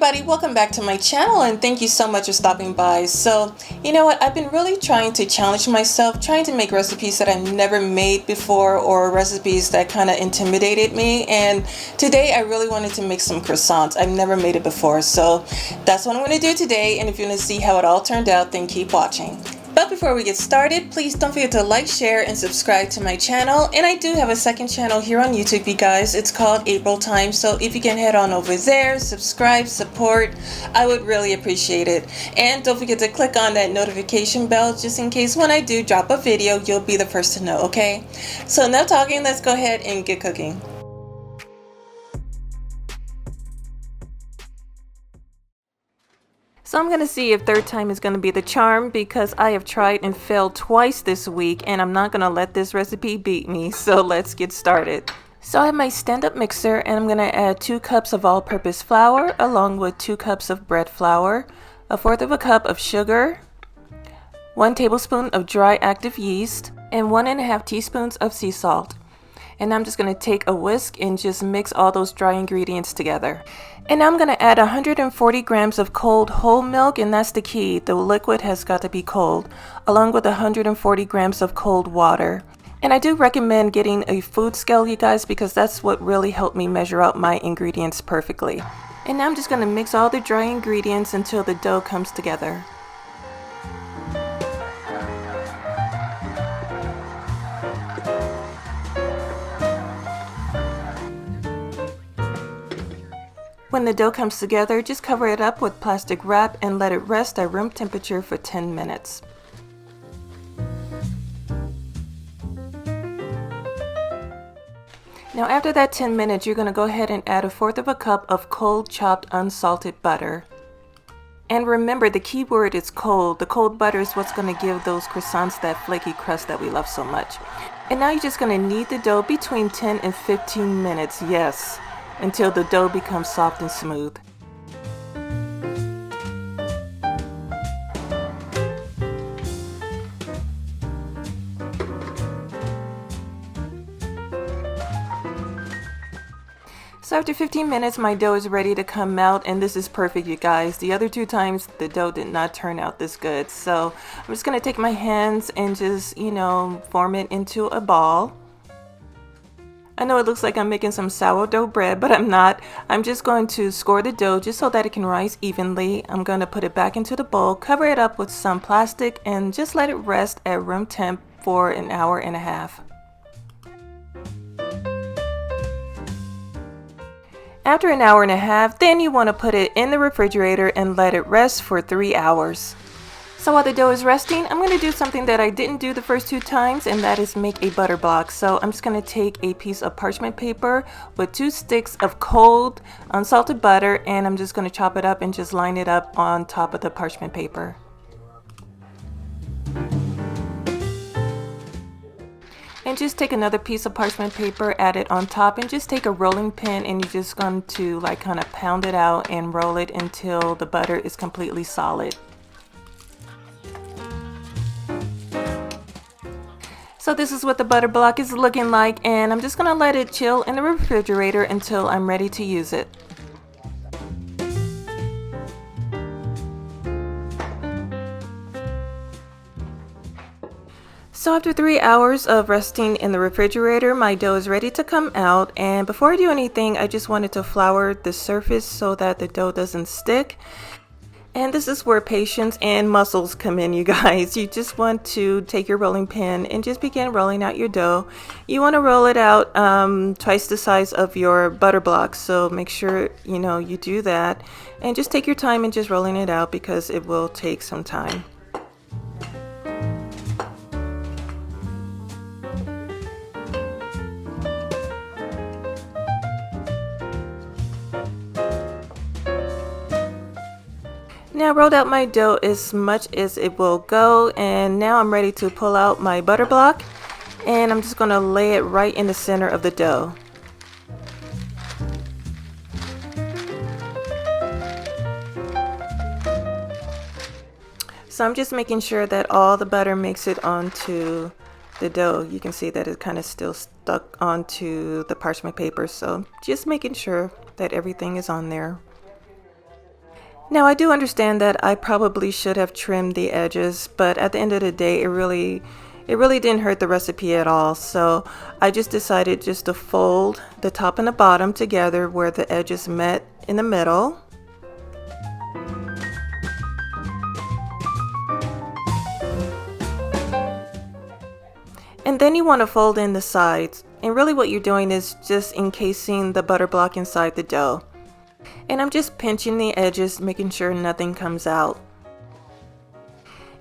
everybody, welcome back to my channel and thank you so much for stopping by. So, you know what, I've been really trying to challenge myself, trying to make recipes that I've never made before or recipes that kind of intimidated me, and today I really wanted to make some croissants. I've never made it before, so that's what I'm going to do today, and if you want to see how it all turned out, then keep watching. But before we get started, please don't forget to like, share, and subscribe to my channel. And I do have a second channel here on YouTube, you guys. It's called April Time. So if you can head on over there, subscribe, support, I would really appreciate it. And don't forget to click on that notification bell just in case when I do drop a video, you'll be the first to know, okay? So enough talking, let's go ahead and get cooking. So I'm going to see if third time is going to be the charm, because I have tried and failed twice this week and I'm not going to let this recipe beat me. So let's get started. So I have my stand-up mixer and I'm going to add 2 cups of all-purpose flour along with 2 cups of bread flour, 1/4 cup of sugar, 1 tablespoon of dry active yeast, and 1½ teaspoons of sea salt. And I'm just going to take a whisk and just mix all those dry ingredients together. And now I'm going to add 140 grams of cold whole milk, and that's the key. The liquid has got to be cold, along with 140 grams of cold water. And I do recommend getting a food scale, you guys, because that's what really helped me measure out my ingredients perfectly. And now I'm just going to mix all the dry ingredients until the dough comes together. When the dough comes together, just cover it up with plastic wrap and let it rest at room temperature for 10 minutes. Now after that 10 minutes, you're going to go ahead and add 1/4 cup of cold chopped unsalted butter. And remember, the key word is cold. The cold butter is what's going to give those croissants that flaky crust that we love so much. And now you're just going to knead the dough between 10 and 15 minutes. Yes. Until the dough becomes soft and smooth. So after 15 minutes, my dough is ready to come out, and this is perfect, you guys. The other 2 times, the dough did not turn out this good. So I'm just gonna take my hands and just, form it into a ball. I know it looks like I'm making some sourdough bread, but I'm not. I'm just going to score the dough just so that it can rise evenly. I'm going to put it back into the bowl, cover it up with some plastic, and just let it rest at room temp for an hour and a half. After an hour and a half, then you want to put it in the refrigerator and let it rest for 3 hours. So while the dough is resting, I'm going to do something that I didn't do the first 2 times, and that is make a butter block. So I'm just going to take a piece of parchment paper with 2 sticks of cold unsalted butter, and I'm just going to chop it up and just line it up on top of the parchment paper. And just take another piece of parchment paper, add it on top, and just take a rolling pin and you're just going to kind of pound it out and roll it until the butter is completely solid. So this is what the butter block is looking like, and I'm just going to let it chill in the refrigerator until I'm ready to use it. So after 3 hours of resting in the refrigerator, my dough is ready to come out, and before I do anything, I just wanted to flour the surface so that the dough doesn't stick. And this is where patience and muscles come in, you guys. You just want to take your rolling pin and just begin rolling out your dough. You want to roll it out twice the size of your butter block, so make sure you do that. And just take your time in just rolling it out because it will take some time. Now I rolled out my dough as much as it will go, and now I'm ready to pull out my butter block, and I'm just going to lay it right in the center of the dough. So I'm just making sure that all the butter makes it onto the dough. You can see that it kind of still stuck onto the parchment paper, so just making sure that everything is on there. Now I do understand that I probably should have trimmed the edges, but at the end of the day, it really didn't hurt the recipe at all. So I just decided just to fold the top and the bottom together where the edges met in the middle. And then you want to fold in the sides. And really what you're doing is just encasing the butter block inside the dough. And I'm just pinching the edges, making sure nothing comes out.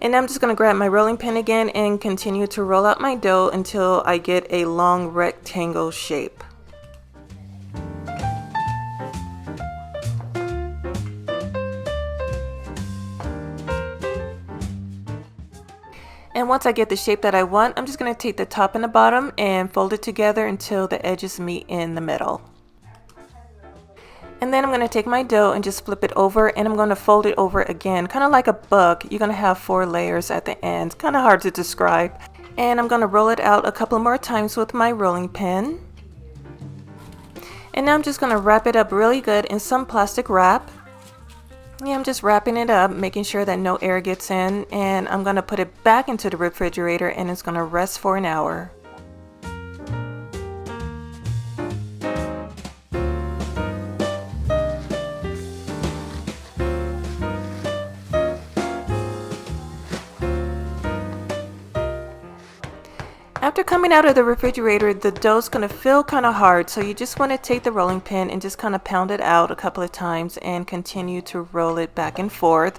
And I'm just going to grab my rolling pin again and continue to roll out my dough until I get a long rectangle shape. And once I get the shape that I want, I'm just going to take the top and the bottom and fold it together until the edges meet in the middle. And then I'm going to take my dough and just flip it over, and I'm going to fold it over again, kind of like a book. You're going to have 4 layers at the end. Kind of hard to describe. And I'm going to roll it out a couple more times with my rolling pin. And now I'm just going to wrap it up really good in some plastic wrap. Yeah, I'm just wrapping it up, making sure that no air gets in, and I'm going to put it back into the refrigerator, and it's going to rest for an hour. After coming out of the refrigerator, the dough's going to feel kind of hard, so you just want to take the rolling pin and just kind of pound it out a couple of times and continue to roll it back and forth.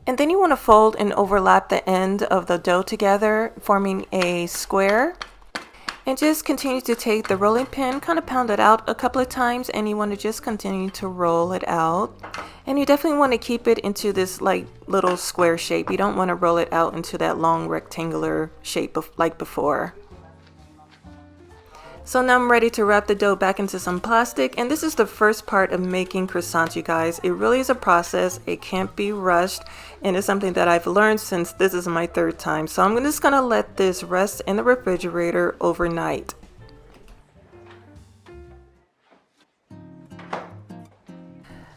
And then you want to fold and overlap the end of the dough together, forming a square. And just continue to take the rolling pin, kind of pound it out a couple of times, and you want to just continue to roll it out. And you definitely want to keep it into this like little square shape. You don't want to roll it out into that long rectangular shape like before. So now I'm ready to wrap the dough back into some plastic, and this is the first part of making croissants, you guys. It really is a process. It can't be rushed, and it's something that I've learned since this is my 3rd time. So I'm just gonna let this rest in the refrigerator overnight.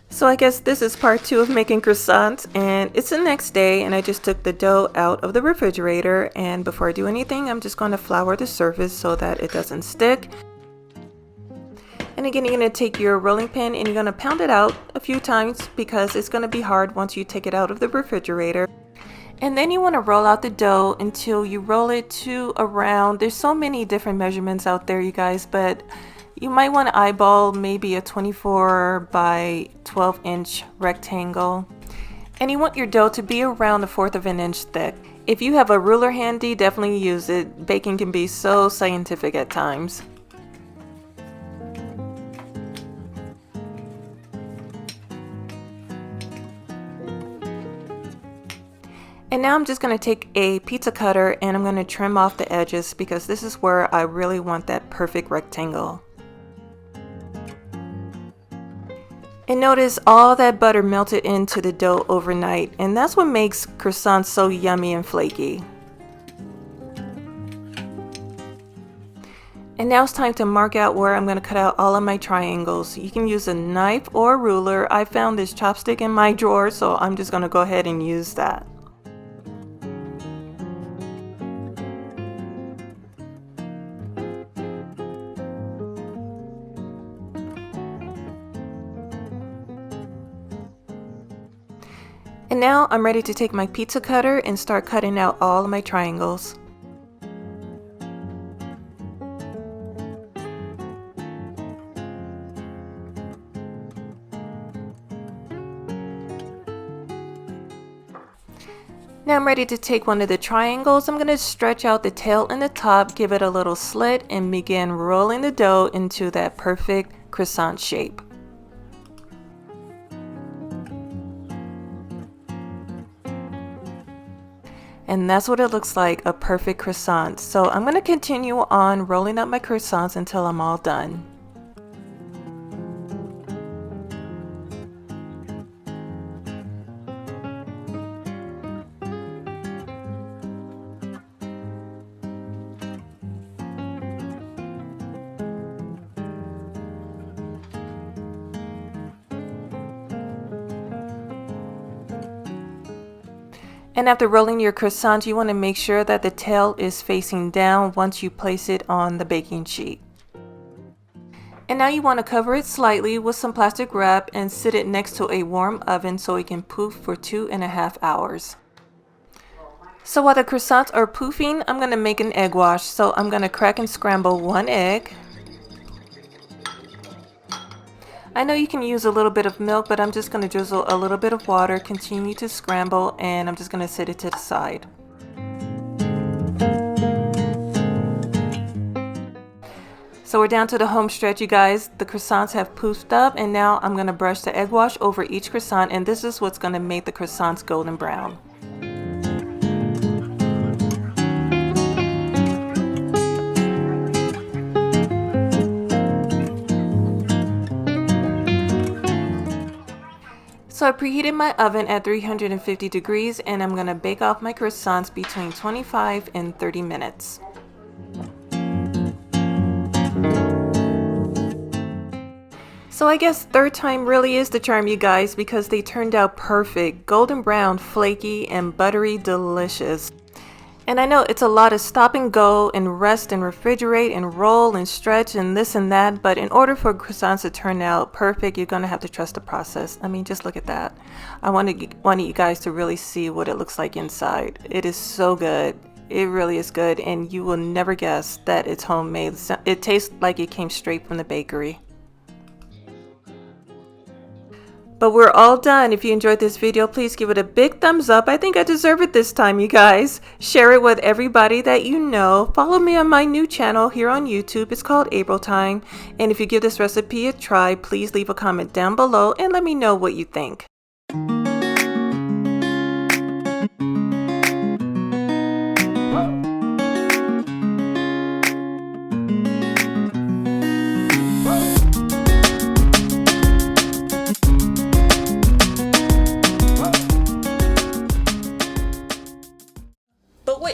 So I guess this is part 2 of making croissants, and it's the next day, and I just took the dough out of the refrigerator, and before I do anything, I'm just going to flour the surface so that it doesn't stick. And again, you're going to take your rolling pin and you're going to pound it out a few times because it's going to be hard once you take it out of the refrigerator. And then you want to roll out the dough until you roll it to around, there's so many different measurements out there, you guys, but you might want to eyeball maybe a 24 by 12 inch rectangle. And you want your dough to be around 1/4 of an inch thick. If you have a ruler handy, definitely use it. Baking can be so scientific at times. And now I'm just going to take a pizza cutter and I'm going to trim off the edges because this is where I really want that perfect rectangle. And notice all that butter melted into the dough overnight, and that's what makes croissants so yummy and flaky. And now it's time to mark out where I'm going to cut out all of my triangles. You can use a knife or a ruler. I found this chopstick in my drawer, so I'm just going to go ahead and use that. And now I'm ready to take my pizza cutter and start cutting out all of my triangles. Now I'm ready to take one of the triangles. I'm going to stretch out the tail and the top, give it a little slit, and begin rolling the dough into that perfect croissant shape. And that's what it looks like, a perfect croissant. So I'm going to continue on rolling up my croissants until I'm all done. And after rolling your croissant, you want to make sure that the tail is facing down once you place it on the baking sheet. And now you want to cover it slightly with some plastic wrap and sit it next to a warm oven so it can poof for 2.5 hours. So while the croissants are poofing, I'm going to make an egg wash. So I'm going to crack and scramble 1 egg. I know you can use a little bit of milk, but I'm just going to drizzle a little bit of water, continue to scramble, and I'm just going to set it to the side. So we're down to the home stretch, you guys. The croissants have poofed up, and now I'm going to brush the egg wash over each croissant, and this is what's going to make the croissants golden brown. So I preheated my oven at 350 degrees and I'm going to bake off my croissants between 25 and 30 minutes. So I guess third time really is the charm, you guys, because they turned out perfect, golden brown, flaky, and buttery delicious. And I know it's a lot of stop and go and rest and refrigerate and roll and stretch and this and that, but in order for croissants to turn out perfect, you're going to have to trust the process. I mean, just look at that. I wanted you guys to really see what it looks like inside. It is so good. It really is good, and you will never guess that it's homemade. It tastes like it came straight from the bakery. But we're all done. If you enjoyed this video, please give it a big thumbs up. I think I deserve it this time, you guys. Share it with everybody that you know. Follow me on my new channel here on YouTube. It's called April Time. And if you give this recipe a try, please leave a comment down below and let me know what you think.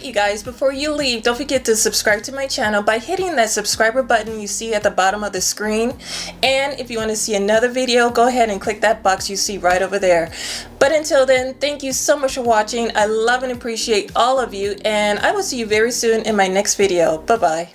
You guys, before you leave, don't forget to subscribe to my channel by hitting that subscriber button you see at the bottom of the screen. And if you want to see another video, go ahead and click that box you see right over there. But until then, thank you so much for watching. I love and appreciate all of you, and I will see you very soon in my next video. Bye bye.